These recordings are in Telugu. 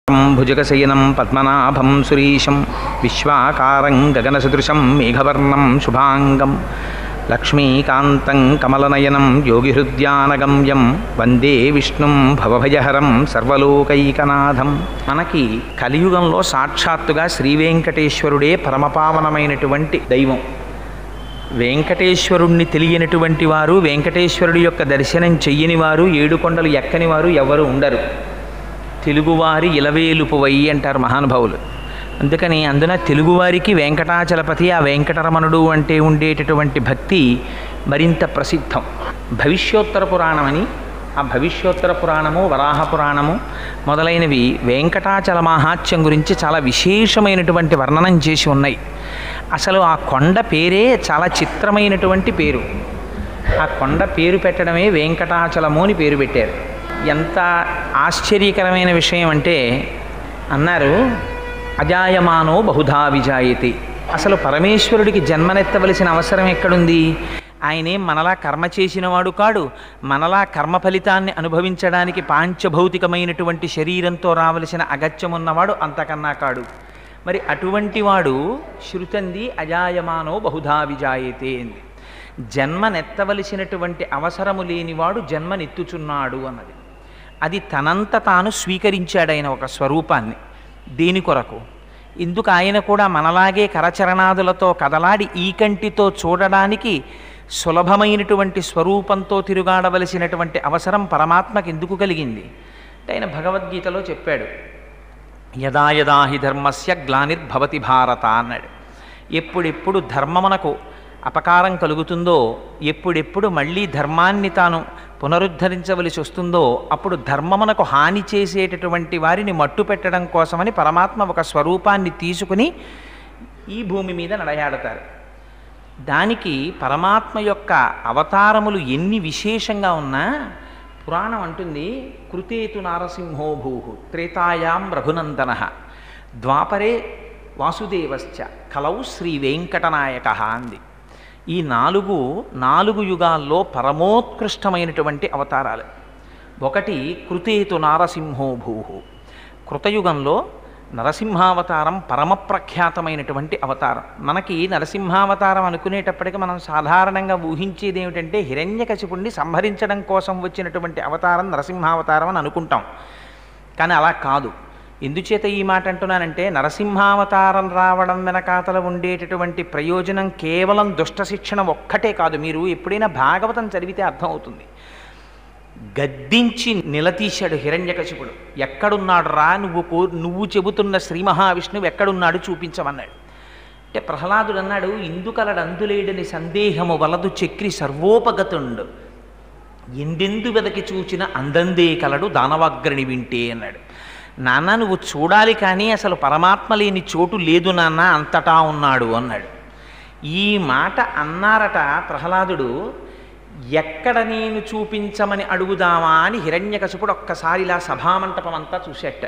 భుజగశయనం పద్మనాభం సురీశం విశ్వాకారం గగనసదృశం మేఘవర్ణం శుభాంగం లక్ష్మీకాంతం కమలనయనం యోగిహృద్యానగమ్యం వందే విష్ణుం భవభయహరం సర్వలోకైకనాథం. మనకి కలియుగంలో సాక్షాత్తుగా శ్రీవేంకటేశ్వరుడే పరమపావనమైనటువంటి దైవం. వెంకటేశ్వరుణ్ణి తెలియనటువంటి వారు, వెంకటేశ్వరుడి యొక్క దర్శనం చెయ్యని వారు, ఏడుకొండలు ఎక్కని వారు ఎవరు ఉండరు. తెలుగువారి ఇలవేలుపువై అంటారు మహానుభావులు. అందుకని అందున తెలుగువారికి వెంకటాచలపతి, ఆ వెంకటరమణుడు అంటే ఉండేటటువంటి భక్తి మరింత ప్రసిద్ధం. భవిష్యోత్తర పురాణమని, ఆ భవిష్యోత్తర పురాణము, వరాహ పురాణము మొదలైనవి వెంకటాచల మహాత్యం గురించి చాలా విశేషమైనటువంటి వర్ణనం చేసి ఉన్నాయి. అసలు ఆ కొండ పేరే చాలా చిత్రమైనటువంటి పేరు. ఆ కొండ పేరు పెట్టడమే వెంకటాచలము అని పేరు పెట్టారు. ఎంత ఆశ్చర్యకరమైన విషయం అంటే అన్నారు, అజాయమానో బహుధా విజాయతే. అసలు పరమేశ్వరుడికి జన్మనెత్తవలసిన అవసరం ఎక్కడుంది? ఆయనేం మనలా కర్మ చేసినవాడు కాడు, మనలా కర్మ ఫలితాన్ని అనుభవించడానికి పాంచభౌతికమైనటువంటి శరీరంతో రావలసిన అగత్యం ఉన్నవాడు అంతకన్నా కాడు. మరి అటువంటి వాడు శృతంది అజాయమానో బహుధా విజాయతే అంది. జన్మనెత్తవలసినటువంటి అవసరము లేనివాడు జన్మనెత్తుచున్నాడు అన్నది. అది తనంత తాను స్వీకరించాడైన ఒక స్వరూపాన్ని. దేని కొరకు? ఇందుకు ఆయన కూడా మనలాగే కరచరణాదులతో కదలాడి ఈ కంటితో చూడడానికి సులభమైనటువంటి స్వరూపంతో తిరుగాడవలసినటువంటి అవసరం పరమాత్మకి ఎందుకు కలిగింది? ఆయన భగవద్గీతలో చెప్పాడు, యదా యదా హి ధర్మస్య గ్లానిర్భవతి భారత అన్నాడు. ఎప్పుడెప్పుడు ధర్మమునకు అపకారం కలుగుతుందో, ఎప్పుడెప్పుడు మళ్ళీ ధర్మాన్ని తాను పునరుద్ధరించవలసి వస్తుందో, అప్పుడు ధర్మమునకు హాని చేసేటటువంటి వారిని మట్టు పెట్టడం కోసమని పరమాత్మ ఒక స్వరూపాన్ని తీసుకుని ఈ భూమి మీద నడయాడతారు. దానికి పరమాత్మ యొక్క అవతారములు ఎన్ని విశేషంగా ఉన్నా పురాణం అంటుంది, కృతేతు నారసింహో భూః త్రేతాయాం రఘునందన ద్వాపరే వాసుదేవశ్చ కలౌ శ్రీ వెంకటనాయక అంది. ఈ నాలుగు యుగాల్లో పరమోత్కృష్టమైనటువంటి అవతారాలు. ఒకటి కృతేతు నారసింహో భూః. కృతయుగంలో నరసింహావతారం పరమప్రఖ్యాతమైనటువంటి అవతారం. మనకి నరసింహావతారం అనుకునేటప్పటికీ మనం సాధారణంగా ఊహించేది ఏమిటంటే హిరణ్యకశిపుణ్ణి సంహరించడం కోసం వచ్చినటువంటి అవతారం నరసింహావతారం అని అనుకుంటాం. కానీ అలా కాదు. ఎందుచేత ఈ మాట అంటున్నానంటే, నరసింహావతారం రావడం వెనకాతల ఉండేటటువంటి ప్రయోజనం కేవలం దుష్ట శిక్షణ ఒక్కటే కాదు. మీరు ఎప్పుడైనా భాగవతం చదివితే అర్థమవుతుంది. గద్దించి నిలదీశాడు హిరణ్యకశిపుడు. ఎక్కడున్నాడు రా, నువ్వు చెబుతున్న శ్రీ మహావిష్ణువు ఎక్కడున్నాడు చూపించమన్నాడు. అంటే ప్రహ్లాదుడు అన్నాడు, ఇందుకలడు అందులేడని సందేహము వలదు చక్రి సర్వోపగతుండు, ఎందెందు వెదకి చూచిన అందందే కలడు దానవాగ్రణి వింటే అన్నాడు. నాన్న నువ్వు చూడాలి, కానీ అసలు పరమాత్మ లేని చోటు లేదు నాన్న, అంతటా ఉన్నాడు అన్నాడు. ఈ మాట అన్నారట ప్రహ్లాదుడు. ఎక్కడ నేను చూపించమని అడుగుదామా అని హిరణ్యకశిపుడు ఒక్కసారి ఇలా సభామంటపం అంతా చూసేట.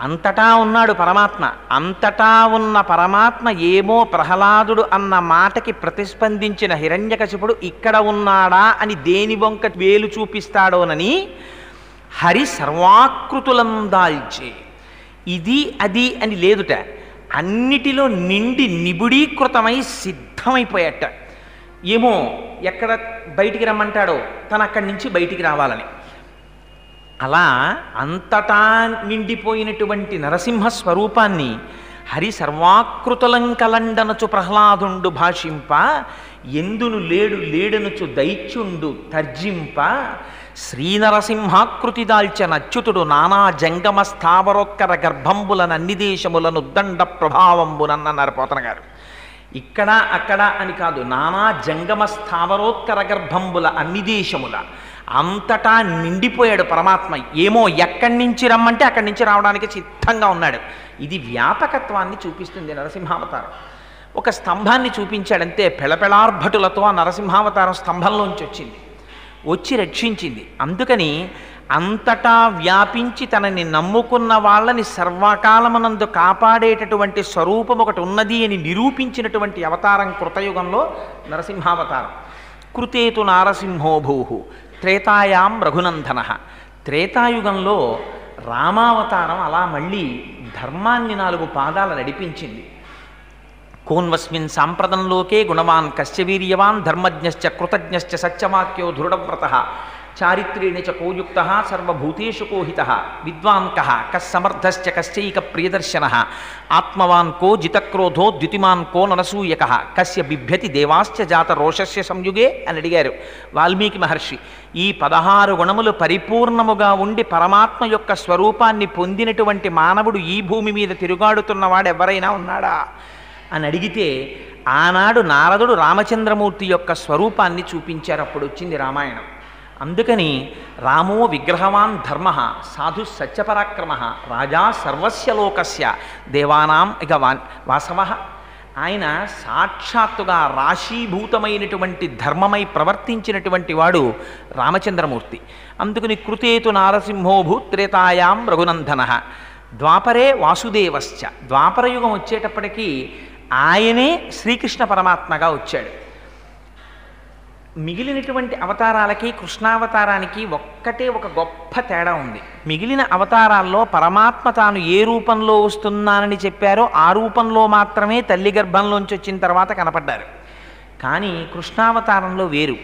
అంతటా ఉన్నాడు పరమాత్మ. అంతటా ఉన్న పరమాత్మ ఏమో ప్రహ్లాదుడు అన్న మాటకి ప్రతిస్పందించిన హిరణ్యకశిపుడు ఇక్కడ ఉన్నాడా అని దేని వంక వేలు చూపిస్తాడోనని హరి సర్వాకృతులం దాల్చే, ఇది అది అని లేదుట, అన్నిటిలో నిండి నిబుడీకృతమై సిద్ధమైపోయాట. ఏమో ఎక్కడ బయటికి రమ్మంటాడో తను అక్కడి నుంచి బయటికి రావాలని. అలా అంతటా నిండిపోయినటువంటి నరసింహ స్వరూపాన్ని హరి సర్వాకృతులం కలండనచు ప్రహ్లాదుండు భాషింప, ఎందును లేడనుచు దైత్యుండు తర్జింప, శ్రీనరసింహాకృతి దాల్చిన అచ్యుతుడు నానా జంగమ స్థావరోత్కర గర్భంబులను అన్ని దేశములను ఉద్దండ ప్రభావంబునన్నారు పోతన గారు. ఇక్కడ అక్కడ అని కాదు, నానా జంగమ స్థావరోత్కర గర్భంబుల అన్ని దేశముల అంతటా నిండిపోయాడు పరమాత్మ. ఏమో ఎక్కడి నుంచి రమ్మంటే అక్కడి నుంచి రావడానికి సిద్ధంగా ఉన్నాడు. ఇది వ్యాపకత్వాన్ని చూపిస్తుంది నరసింహావతారం. ఒక స్తంభాన్ని చూపించాడంతే, పెళపెళార్భటులతో ఆ నరసింహావతారం స్తంభంలోంచి వచ్చి రక్షించింది. అందుకని అంతటా వ్యాపించి తనని నమ్ముకున్న వాళ్ళని సర్వకాలమునందు కాపాడేటటువంటి స్వరూపం ఒకటి ఉన్నది అని నిరూపించినటువంటి అవతారం కృతయుగంలో నరసింహావతారం. కృతేతు నారసింహో భూః త్రేతాయాం రఘునందన. త్రేతాయుగంలో రామావతారం అలా మళ్ళీ ధర్మాన్ని 4 పాదాలు నడిపించింది. కోన్వస్మిన్ సాంప్రదంలోకే గుణవాన్ కశ్చ వీర్యవాన్ ధర్మజ్ఞశ్చ కృతజ్ఞశ్చ సత్యవాక్యో దృఢవ్రతః చారిత్రేణ చ కోయుక్త సర్వభూతేషు కోహిత విద్వాన్ కః కస్సమర్థశ్చ కశ్చైక ప్రియదర్శనః ఆత్మవాన్ కో జితక్రోధో ద్యుతిమాన్ కో నరసూయకః కస్య బిభ్యతి దేవాశ్చ జాత రోషస్య సంయుగే అని అడిగారు వాల్మీకి మహర్షి. ఈ 16 గుణములు పరిపూర్ణముగా ఉండి పరమాత్మ యొక్క స్వరూపాన్ని పొందినటువంటి మానవుడు ఈ భూమి మీద తిరుగాడుతున్నవాడు ఎవరైనా ఉన్నాడా అని అడిగితే ఆనాడు నారదుడు రామచంద్రమూర్తి యొక్క స్వరూపాన్ని చూపించారు. అప్పుడు వచ్చింది రామాయణం. అందుకని రామో విగ్రహవాన్ ధర్మ సాధు సత్యపరాక్రమ రాజా సర్వస్య లోకస్య దేవానాం ఇక వాసవ. ఆయన సాక్షాత్తుగా రాశీభూతమైనటువంటి ధర్మమై ప్రవర్తించినటువంటి వాడు రామచంద్రమూర్తి. అందుకని కృతేతు నారసింహోభూత్ త్రేతాయాం రఘునందన ద్వాపరే వాసుదేవశ్చ. ద్వాపరయుగం వచ్చేటప్పటికీ ఆయనే శ్రీకృష్ణ పరమాత్మగా వచ్చాడు. మిగిలినటువంటి అవతారాలకి కృష్ణావతారానికి ఒక్కటే ఒక గొప్ప తేడా ఉంది. మిగిలిన అవతారాల్లో పరమాత్మ తాను ఏ రూపంలో వస్తున్నానని చెప్పారో ఆ రూపంలో మాత్రమే తల్లి గర్భంలోంచి వచ్చిన తర్వాత కనపడ్డారు. కానీ కృష్ణావతారంలో వేరు.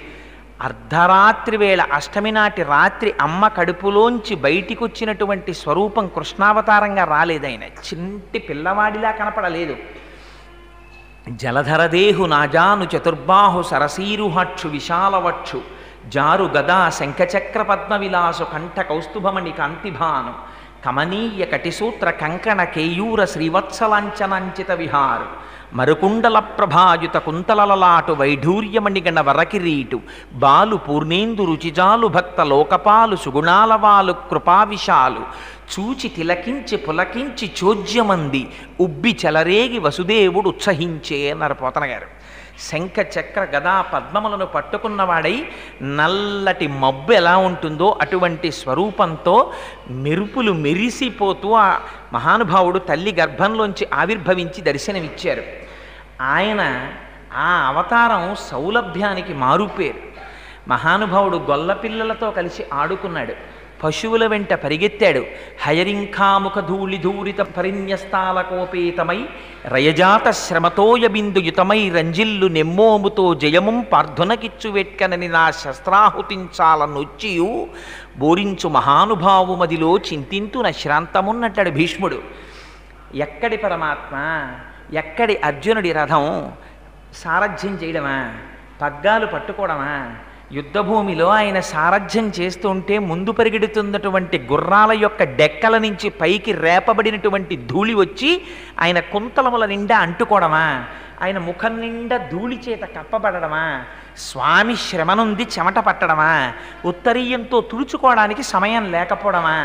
అర్ధరాత్రి వేళ అష్టమి నాటి రాత్రి అమ్మ కడుపులోంచి బయటికి వచ్చినటువంటి స్వరూపం కృష్ణావతారంగా రాలేదైనా. చిట్టి పిల్లవాడిలా కనపడలేదు. జలధరదేహు నాజాను చతుర్బాహు సరసీరుహక్షు విశాలవక్షు జారు గదా శంఖచక్ర పద్మవిలాసు కంఠ కౌస్తుభమణి కాంతిభాను కమనీయ కటిసూత్ర కంకణ కేయూర శ్రీవత్సలాంఛనంచిత విహారు మరుకుండల ప్రభాయుత కుంతలలలాటు వైఢూర్యమణిగణ వరకిరీటు బాలు పూర్ణేందు రుచిజాలు భక్త లోకపాలు సుగుణాలవాలు కృపావిశాలు చూచి తిలకించి పులకించి చోజ్యమంది ఉబ్బి చెలరేగి వసుదేవుడు ఉత్సహించే అన్నారు పోతన గారు. శంఖ చక్ర గదా పద్మములను పట్టుకున్నవాడై నల్లటి మబ్బు ఎలా ఉంటుందో అటువంటి స్వరూపంతో మెరుపులు మెరిసిపోతూ ఆ మహానుభావుడు తల్లి గర్భంలోంచి ఆవిర్భవించి దర్శనమిచ్చారు. ఆయన ఆ అవతారం సౌలభ్యానికి మారుపేరు. మహానుభావుడు గొల్లపిల్లలతో కలిసి ఆడుకున్నాడు, పశువుల వెంట పరిగెత్తాడు. హయరింఖాముఖ ధూళిధూరిత పరిన్యస్తాలకోపేతమై రయజాత శ్రమతోయ బిందుయుతమై రంజిల్లు నెమ్మోముతో జయముం పార్థునకిచ్చు వెట్కనని నా శస్త్రాహుతించాలనొచ్చియు బోరించు మహానుభావు మదిలో చింతింతు నశ్రాంతమున్నట్టాడు భీష్ముడు. ఎక్కడి పరమాత్మ, ఎక్కడి అర్జునుడి రథం సారథ్యం చేయడమా, పగ్గాలు పట్టుకోవడమా? యుద్ధభూమిలో ఆయన సారథ్యం చేస్తుంటే ముందు పరిగెడుతున్నటువంటి గుర్రాల యొక్క డెక్కల నుంచి పైకి రేపబడినటువంటి ధూళి వచ్చి ఆయన కుంతలముల నిండా అంటుకోవడమా? ఆయన ముఖం నిండా ధూళి చేత కప్పబడమా? స్వామి శ్రమనుంది చెమట పట్టడమా? ఉత్తరీయంతో తుడుచుకోవడానికి సమయం లేకపోవడమా?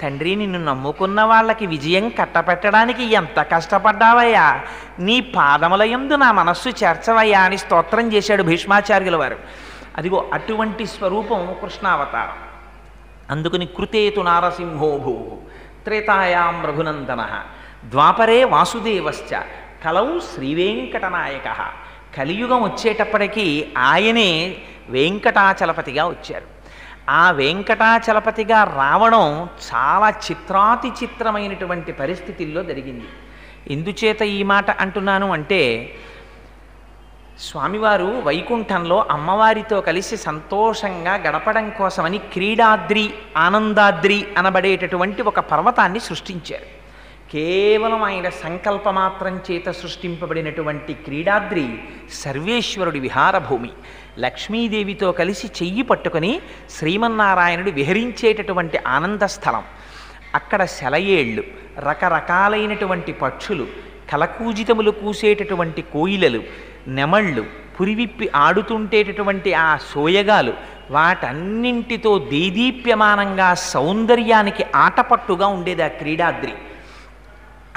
తండ్రి, నిన్ను నమ్ముకున్న వాళ్ళకి విజయం కట్టపెట్టడానికి ఎంత కష్టపడ్డావయ్యా, నీ పాదముల యందు నా మనస్సు చేర్చవయ్యా అని స్తోత్రం చేశాడు భీష్మాచార్యుల వారు. అదిగో అటువంటి స్వరూపం కృష్ణావతారం. అందుకని కృతేతు నారసింహోభూ త్రేతాయాం రఘునందన ద్వాపరే వాసుదేవశ్చ కలౌ శ్రీవేంకటనాయక. కలియుగం వచ్చేటప్పటికీ ఆయనే వెంకటాచలపతిగా వచ్చారు. ఆ వెంకటాచలపతిగా రావడం చాలా చిత్రాతి చిత్రమైనటువంటి పరిస్థితుల్లో జరిగింది. ఎందుచేత ఈ మాట అంటున్నాను అంటే, స్వామివారు వైకుంఠంలో అమ్మవారితో కలిసి సంతోషంగా గడపడం కోసమని క్రీడాద్రి, ఆనందాద్రి అనబడేటటువంటి ఒక పర్వతాన్ని సృష్టించారు. కేవలం ఆయన సంకల్పమాత్రం చేత సృష్టింపబడినటువంటి క్రీడాద్రి సర్వేశ్వరుడి విహారభూమి. లక్ష్మీదేవితో కలిసి చెయ్యి పట్టుకొని శ్రీమన్నారాయణుడు విహరించేటటువంటి ఆనందస్థలం. అక్కడ సెలయేళ్ళు, రకరకాలైనటువంటి పక్షులు, కలకూజితములు కూసేటటువంటి కోయిలలు, నెమళ్ళు, పురివిప్పి ఆడుతుంటేటటువంటి ఆ సోయగాలు, వాటన్నింటితో దేదీప్యమానంగా సౌందర్యానికి ఆటపట్టుగా ఉండేది ఆ క్రీడాద్రి.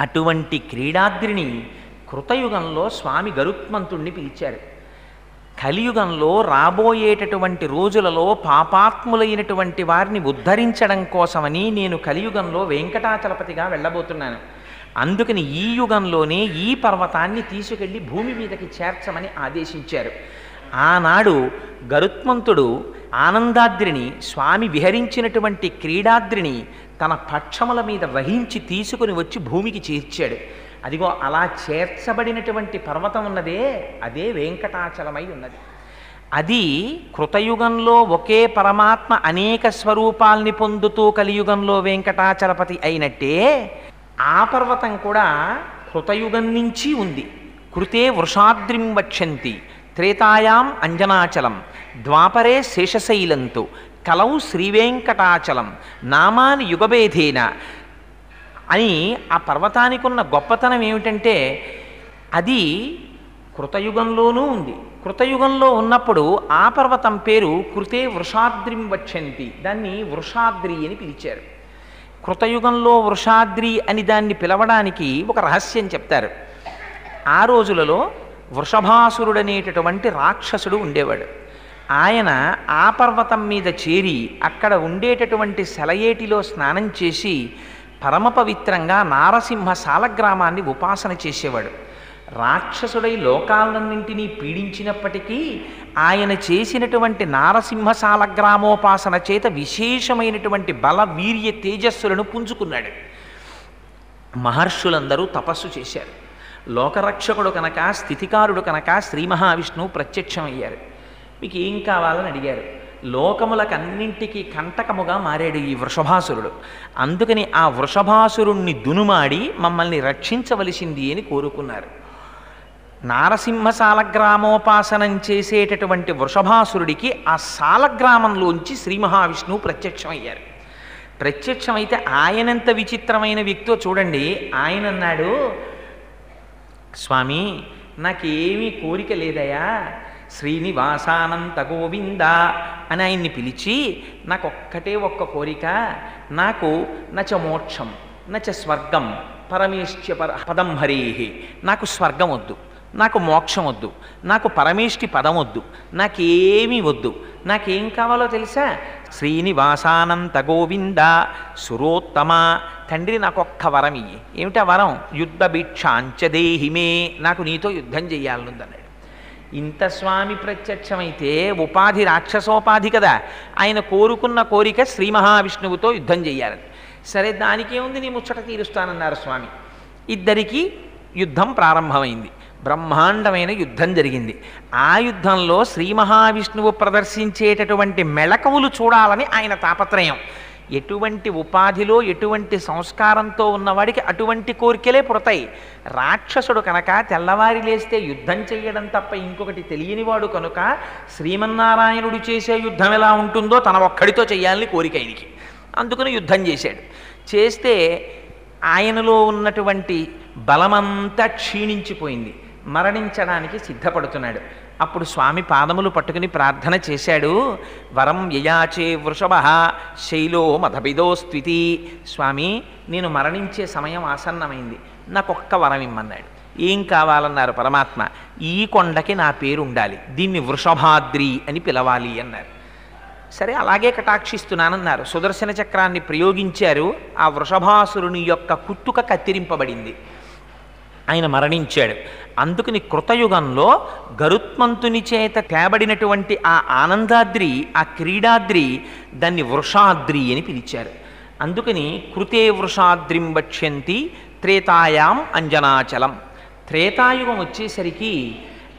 అటువంటి క్రీడాద్రిని కృతయుగంలో స్వామి గరుత్మంతుణ్ణి పిలిచారు. కలియుగంలో రాబోయేటటువంటి రోజులలో పాపాత్ములైనటువంటి వారిని ఉద్ధరించడం కోసమని నేను కలియుగంలో వెంకటాచలపతిగా వెళ్ళబోతున్నాను. అందుకని ఈ యుగంలోనే ఈ పర్వతాన్ని తీసుకెళ్ళి భూమి మీదకి చేర్చమని ఆదేశించారు. ఆనాడు గరుత్మంతుడు ఆనందాద్రిని, స్వామి విహరించినటువంటి క్రీడాద్రిని తన పక్షముల మీద వహించి తీసుకుని వచ్చి భూమికి చేర్చాడు. అదిగో అలా చేర్చబడినటువంటి పర్వతం ఉన్నదే, అదే వెంకటాచలమై ఉన్నది. అది కృతయుగంలో ఒకే పరమాత్మ అనేక స్వరూపాల్ని పొందుతూ కలియుగంలో వెంకటాచలపతి అయినట్టే ఆ పర్వతం కూడా కృతయుగం నుంచి ఉంది. కృతే వృషాద్రిం వక్షంతి త్రేతాయాం అంజనాచలం ద్వాపరే శేషశైలంతో కలౌ శ్రీవేంకటాచలం నామాని యుగభేదేన అని ఆ పర్వతానికి ఉన్న గొప్పతనం ఏమిటంటే అది కృతయుగంలోనూ ఉంది. కృతయుగంలో ఉన్నప్పుడు ఆ పర్వతం పేరు కృతే వృషాద్రిం వక్షంతి, దాన్ని వృషాద్రి అని పిలిచారు. కృతయుగంలో వృషాద్రి అని దాన్ని పిలవడానికి ఒక రహస్యం చెప్తారు. ఆ రోజులలో వృషభాసురుడనేటటువంటి రాక్షసుడు ఉండేవాడు. ఆయన ఆ పర్వతం మీద చేరి అక్కడ ఉండేటటువంటి సెలయేటిలో స్నానం చేసి పరమ పవిత్రంగా నారసింహ సాలగ్రామాన్ని ఉపాసన చేసేవాడు. రాక్షసుడై లోకాలన్నింటినీ పీడించినప్పటికీ ఆయన చేసినటువంటి నారసింహ సాలగ్రామోపాసన చేత విశేషమైనటువంటి బల వీర్య తేజస్సులను పుంజుకున్నాడు. మహర్షులందరూ తపస్సు చేశారు. లోకరక్షకుడు కనుక, స్థితికారుడు కనుక శ్రీ మహావిష్ణువు ప్రత్యక్షమయ్యారు. మీకు ఏం కావాలని అడిగారు. లోకములకన్నింటికీ కంటకముగా మారాడు ఈ వృషభాసురుడు. అందుకని ఆ వృషభాసురుణ్ణి దునుమాడి మమ్మల్ని రక్షించవలసింది అని కోరుకున్నారు. నారసింహ సాలగ్రామోపాసనం చేసేటటువంటి వృషభాసురుడికి ఆ సాలగ్రామంలోంచి శ్రీ మహావిష్ణువు ప్రత్యక్షమయ్యారు. ప్రత్యక్షమైతే ఆయనంత విచిత్రమైన వ్యక్తో చూడండి. ఆయన అన్నాడు, స్వామి నాకేమీ కోరిక లేదయా, శ్రీనివాసానంత గోవింద అని ఆయన్ని పిలిచి నాకొక్కటే ఒక్క కోరిక, నాకు నచ మోక్షం నచ స్వర్గం పరమేష్ట్య పదం హరేహి, నాకు స్వర్గం వద్దు, నాకు మోక్షం వద్దు, నాకు పరమేష్టి పదం వద్దు, నాకేమీ వద్దు, నాకేం కావాలో తెలుసా, శ్రీనివాసానంత గోవింద సురోత్తమ, తండ్రి నాకొక్క వరం ఇయ్యి. ఏమిటా వరం? యుద్ధ భిక్షాంచదేహిమే, నాకు నీతో యుద్ధం చెయ్యాలనుందన్నాడు. ఇంత స్వామి ప్రత్యక్షమైతే ఉపాధి రాక్షసోపాధి కదా, ఆయన కోరుకున్న కోరిక శ్రీ మహావిష్ణువుతో యుద్ధం చెయ్యాలని. సరే దానికేముంది, నీ ముచ్చట తీరుస్తానన్నారు స్వామి. ఇద్దరికీ యుద్ధం ప్రారంభమైంది. బ్రహ్మాండమైన యుద్ధం జరిగింది. ఆ యుద్ధంలో శ్రీ మహావిష్ణువు ప్రదర్శించేటటువంటి మెళకువలు చూడాలని ఆయన తాపత్రయం. ఎటువంటి ఉపాధిలో ఎటువంటి సంస్కారంతో ఉన్నవాడికి అటువంటి కోరికలే పుడతాయి. రాక్షసుడు కనుక తెల్లవారి లేస్తే యుద్ధం చేయడం తప్ప ఇంకొకటి తెలియనివాడు కనుక శ్రీమన్నారాయణుడు చేసే యుద్ధం ఎలా ఉంటుందో తన ఒక్కడితో చేయాలని కోరిక ఆయనకి. అందుకని యుద్ధం చేశాడు. చేస్తే ఆయనలో ఉన్నటువంటి బలమంతా క్షీణించిపోయింది. మరణించడానికి సిద్ధపడుతున్నాడు. అప్పుడు స్వామి పాదములు పట్టుకుని ప్రార్థన చేశాడు. వరం యయాచే వృషభ శైలో మధబిదోస్త్వితి, స్వామి నేను మరణించే సమయం ఆసన్నమైంది, నాకొక్క వరం ఇమ్మన్నాడు. ఏం కావాలన్నారు పరమాత్మ? ఈ కొండకి నా పేరు ఉండాలి, దీన్ని వృషభాద్రి అని పిలవాలి అన్నారు. సరే అలాగే కటాక్షిస్తున్నానన్నారు. సుదర్శన చక్రాన్ని ప్రయోగించారు. ఆ వృషభాసురుని యొక్క కుట్టుక కత్తిరింపబడింది. ఆయన మరణించాడు. అందుకని కృతయుగంలో గరుత్మంతుని చేత తేబడినటువంటి ఆ ఆనందాద్రి, ఆ క్రీడాద్రి, దాన్ని వృషాద్రి అని పిలిచారు. అందుకని కృతే వృషాద్రిం వక్ష్యంతి త్రేతాయాం అంజనాచలం. త్రేతాయుగం వచ్చేసరికి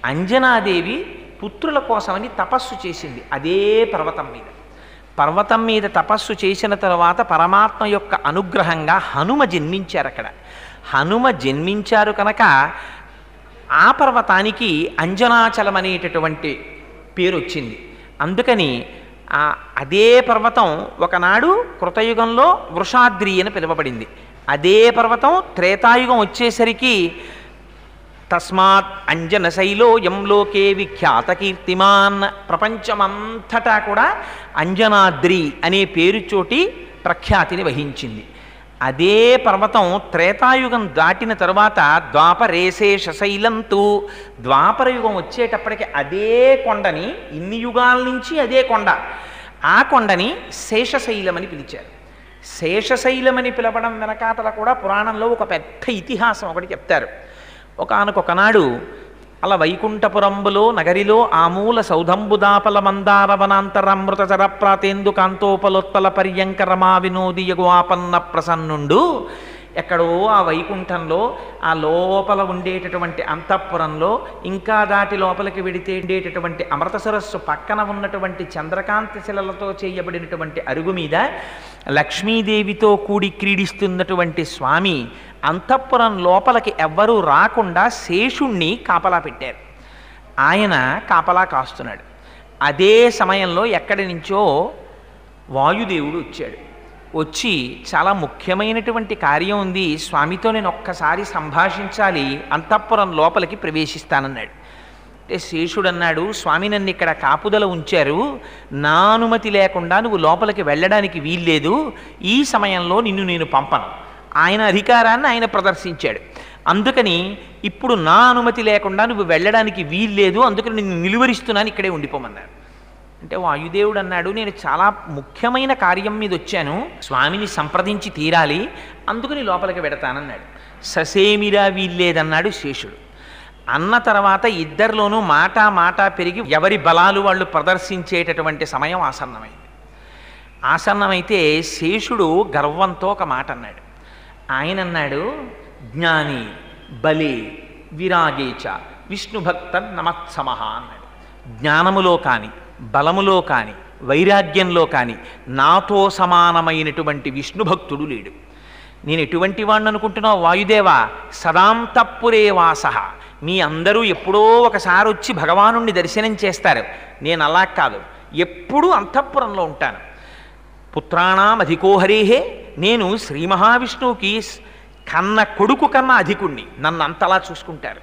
అంజనాదేవి పుత్రుల కోసమని తపస్సు చేసింది అదే పర్వతం మీద. పర్వతం మీద తపస్సు చేసిన తర్వాత పరమాత్మ యొక్క అనుగ్రహంగా హనుమ జన్మించారు. అక్కడ హనుమ జన్మించారు కనుక ఆ పర్వతానికి అంజనాచలం అనేటటువంటి పేరు వచ్చింది. అందుకని అదే పర్వతం ఒకనాడు కృతయుగంలో వృషాద్రి అని పిలువబడింది. అదే పర్వతం త్రేతాయుగం వచ్చేసరికి తస్మాత్ అంజనశైలో యం లోకే విఖ్యాత కీర్తిమాన్, ప్రపంచమంతటా కూడా అంజనాద్రి అనే పేరుచోటి ప్రఖ్యాతిని వహించింది. అదే పర్వతం త్రేతాయుగం దాటిన తరువాత ద్వాపరేశేషశైలంతు, ద్వాపరయుగం వచ్చేటప్పటికి అదే కొండని, ఇన్ని యుగాల నుంచి అదే కొండ, ఆ కొండని శేషశైలమని పిలిచారు. శేషశైలమని పిలవడం వెనకాతల కూడా పురాణంలో ఒక పెద్ద ఇతిహాసం ఒకటి చెప్తారు. ఒకానొకనాడు అలా వైకుంఠపురంబులో నగరిలో ఆమూల సౌధంబుదాపల మందారవనాంతరామృత చరప్రాతేందు కాంతోపలోత్పల పర్యంక రమా వినోదియగు ఆపన్న ప్రసన్నుండు. ఎక్కడో ఆ వైకుంఠంలో ఆ లోపల ఉండేటటువంటి అంతఃపురంలో ఇంకా దాటి లోపలికి వెడితే ఉండేటటువంటి అమృత సరస్సు పక్కన ఉన్నటువంటి చంద్రకాంతి శిలలతో చేయబడినటువంటి అరుగు మీద లక్ష్మీదేవితో కూడి క్రీడిస్తున్నటువంటి స్వామి అంతఃపురం లోపలికి ఎవ్వరూ రాకుండా శేషుణ్ణి కాపలా పెట్టారు. ఆయన కాపలా కాస్తున్నాడు. అదే సమయంలో ఎక్కడి నుంచో వాయుదేవుడు వచ్చాడు. వచ్చి చాలా ముఖ్యమైనటువంటి కార్యం ఉంది, స్వామితో నేను ఒక్కసారి సంభాషించాలి, అంతఃపురం లోపలికి ప్రవేశిస్తానన్నాడు. అంటే శేషుడు అన్నాడు, స్వామి నన్ను ఇక్కడ కాపుదల ఉంచారు, నా అనుమతి లేకుండా నువ్వు లోపలికి వెళ్ళడానికి వీల్లేదు, ఈ సమయంలో నిన్ను నేను పంపను. ఆయన అధికారాన్ని ఆయన ప్రదర్శించాడు. అందుకని ఇప్పుడు నా అనుమతి లేకుండా నువ్వు వెళ్ళడానికి వీల్లేదు, అందుకని నిన్ను నిలువరిస్తున్నాను, ఇక్కడే ఉండిపోమన్నాడు. అంటే వాయుదేవుడు అన్నాడు, నేను చాలా ముఖ్యమైన కార్యం మీద వచ్చాను, స్వామిని సంప్రదించి తీరాలి, అందుకని లోపలికి వెడతానన్నాడు. ససేమిరా వీల్లేదన్నాడు శేషుడు. అన్న తర్వాత ఇద్దరిలోనూ మాట పెరిగి ఎవరి బలాలు వాళ్ళు ప్రదర్శించేటటువంటి సమయం ఆసన్నమైంది. ఆసన్నమైతే శేషుడు గర్వంతో ఒక మాట అన్నాడు. ఆయన అన్నాడు, జ్ఞాని బలే విరాగేచ విష్ణుభక్త నమత్సమహ అన్నాడు. జ్ఞానములో కానీ బలములో కానీ వైరాగ్యంలో కానీ నాతో సమానమైనటువంటి విష్ణుభక్తుడు లేడు. నేను ఎటువంటి వాడిని అనుకుంటున్నావు వాయుదేవా? సదాంతఃపురే వాసః. మీ అందరూ ఎప్పుడో ఒకసారి వచ్చి భగవానుణ్ణి దర్శనం చేస్తారు, నేను అలా కాదు, ఎప్పుడూ అంతఃపురంలో ఉంటాను. పుత్రాణం అధికోహరేహే, నేను శ్రీ మహావిష్ణువుకి కన్న కొడుకు కన్నా అధికుణ్ణి, నన్ను అంతలా చూసుకుంటారు.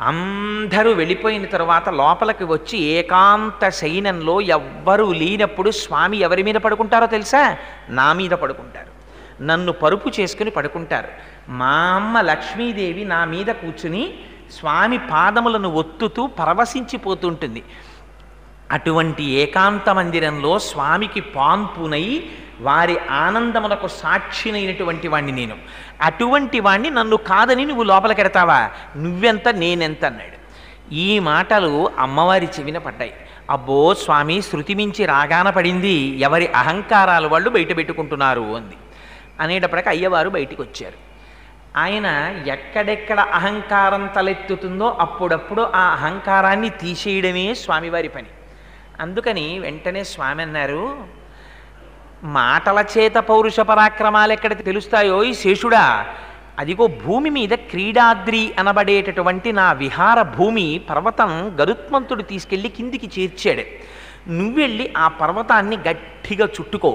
అందరూ వెళ్ళిపోయిన తర్వాత లోపలికి వచ్చి ఏకాంత శయనంలో ఎవ్వరూ లేనప్పుడు స్వామి ఎవరి మీద పడుకుంటారో తెలుసా? నా మీద పడుకుంటారు, నన్ను పరుపు చేసుకుని పడుకుంటారు. మా అమ్మ లక్ష్మీదేవి నా మీద కూర్చుని స్వామి పాదములను ఒత్తుతూ పరవశించిపోతుంటుంది. అటువంటి ఏకాంత మందిరంలో స్వామికి పాన్పునై వారి ఆనందములకు సాక్షినైనటువంటి వాణ్ణి నేను. అటువంటి వాణ్ణి నన్ను కాదని నువ్వు లోపలికెడతావా? నువ్వెంత నేనెంత అన్నాడు. ఈ మాటలు అమ్మవారి చెవిన పడ్డాయి. అబ్బో స్వామి, శృతి మించి రాగాన పడింది, ఎవరి అహంకారాలు వాళ్ళు బయట పెట్టుకుంటున్నారు అంది. అనేటప్పటికి అయ్యవారు బయటికి వచ్చారు. ఆయన ఎక్కడెక్కడ అహంకారం తలెత్తుతుందో అప్పుడప్పుడు ఆ అహంకారాన్ని తీసేయడమే స్వామివారి పని. అందుకని వెంటనే స్వామి అన్నారు, మాటల చేత పౌరుష పరాక్రమాలు ఎక్కడ తెలుస్తాయో ఈ శేషుడా, అదిగో భూమి మీద క్రీడాద్రి అనబడేటటువంటి నా విహార భూమి పర్వతం గరుత్మంతుడు తీసుకెళ్ళి కిందికి చేర్చాడు. నువ్వెళ్ళి ఆ పర్వతాన్ని గట్టిగా చుట్టుకో.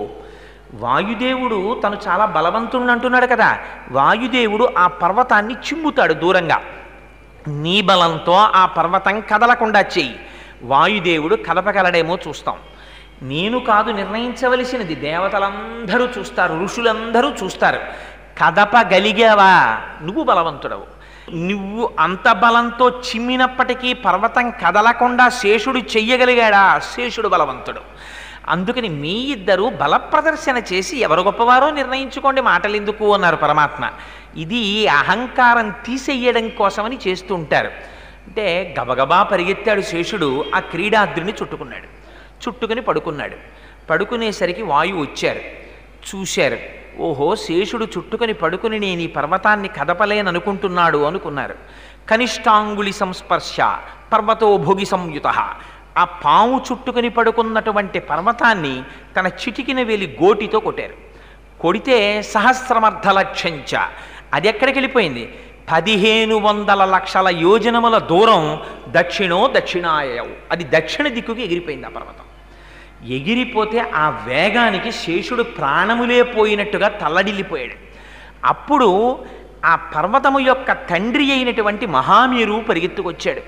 వాయుదేవుడు తను చాలా బలవంతుడు అంటున్నాడు కదా, వాయుదేవుడు ఆ పర్వతాన్ని చిమ్ముతాడు దూరంగా. నీ బలంతో ఆ పర్వతం కదలకుండా చెయ్యి. వాయుదేవుడు కదపగలడేమో చూస్తాం. నేను కాదు నిర్ణయించవలసినది, దేవతలందరూ చూస్తారు, ఋషులందరూ చూస్తారు. కదపగలిగావా నువ్వు బలవంతుడవు. నువ్వు అంత బలంతో చిమ్మినప్పటికీ పర్వతం కదలకుండా శేషుడు చెయ్యగలిగాడా? శేషుడు బలవంతుడు. అందుకని మీ ఇద్దరూ బల ప్రదర్శన చేసి ఎవరు గొప్పవారో నిర్ణయించుకోండి, మాటలు ఎందుకు అన్నారు పరమాత్మ. ఇది అహంకారం తీసేయడం కోసమని చేస్తూ ఉంటారు. అంటే గబగబా పరిగెత్తాడు శేషుడు, ఆ క్రీడాద్రిని చుట్టుకున్నాడు. చుట్టుకుని పడుకున్నాడు. పడుకునేసరికి వాయువు వచ్చారు, చూశారు. ఓహో, శేషుడు చుట్టుకొని పడుకుని నేను ఈ పర్వతాన్ని కదపలేననుకుంటున్నాడు అనుకున్నారు. కనిష్టాంగుళి సంస్పర్శ పర్వతో భోగి సంయుత. ఆ పాము చుట్టుకుని పడుకున్నటువంటి పర్వతాన్ని తన చిటికిన వేలి గోటితో కొట్టారు. కొడితే సహస్రమర్ధలక్షంచ, అది ఎక్కడికి వెళ్ళిపోయింది? 1500 లక్షల యోజనముల దూరం దక్షిణాయవు, అది దక్షిణ దిక్కుకి ఎగిరిపోయింది ఆ పర్వతం. ఎగిరిపోతే ఆ వేగానికి శేషుడు ప్రాణములే పోయినట్టుగా తల్లడిల్లిపోయాడు. అప్పుడు ఆ పర్వతము యొక్క తండ్రి అయినటువంటి మహామేరు పరిగెత్తుకొచ్చాడు.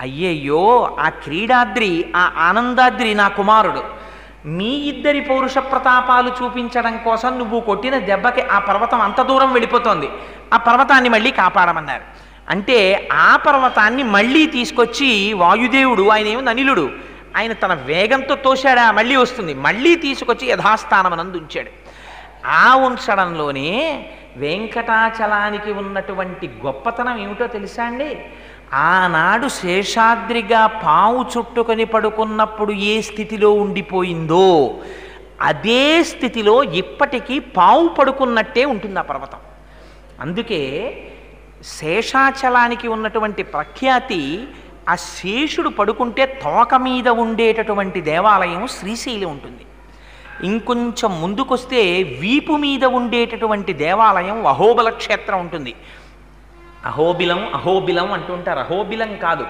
అయ్యయ్యో, ఆ క్రీడాద్రి, ఆ ఆనందాద్రి నా కుమారుడు. మీ ఇద్దరి పౌరుష ప్రతాపాలు చూపించడం కోసం నువ్వు కొట్టిన దెబ్బకి ఆ పర్వతం అంత దూరం వెళ్ళిపోతోంది, ఆ పర్వతాన్ని మళ్ళీ కాపాడమన్నారు. అంటే ఆ పర్వతాన్ని మళ్ళీ తీసుకొచ్చి వాయుదేవుడు, ఆయన ఏముంది అనిలుడు, ఆయన తన వేగంతో తోశాడా, మళ్ళీ వస్తుంది, మళ్ళీ తీసుకొచ్చి యథాస్థానమనందు ఉంచాడు. ఆ ఉంచడంలోనే వెంకటాచలానికి ఉన్నటువంటి గొప్పతనం ఏమిటో తెలుసా అండి? ఆనాడు శేషాద్రిగా పాము చుట్టుకొని పడుకున్నప్పుడు ఏ స్థితిలో ఉండిపోయిందో అదే స్థితిలో ఇప్పటికీ పాము పడుకున్నట్టే ఉంటుంది ఆ పర్వతం. అందుకే శేషాచలానికి ఉన్నటువంటి ప్రఖ్యాతి, ఆ శేషుడు పడుకుంటే తోక మీద ఉండేటటువంటి దేవాలయం శ్రీశైలం ఉంటుంది. ఇంకొంచెం ముందుకొస్తే వీపు మీద ఉండేటటువంటి దేవాలయం అహోబల క్షేత్రం ఉంటుంది. అహోబిలం అహోబిలం అంటుంటారు. అహోబిలం కాదు,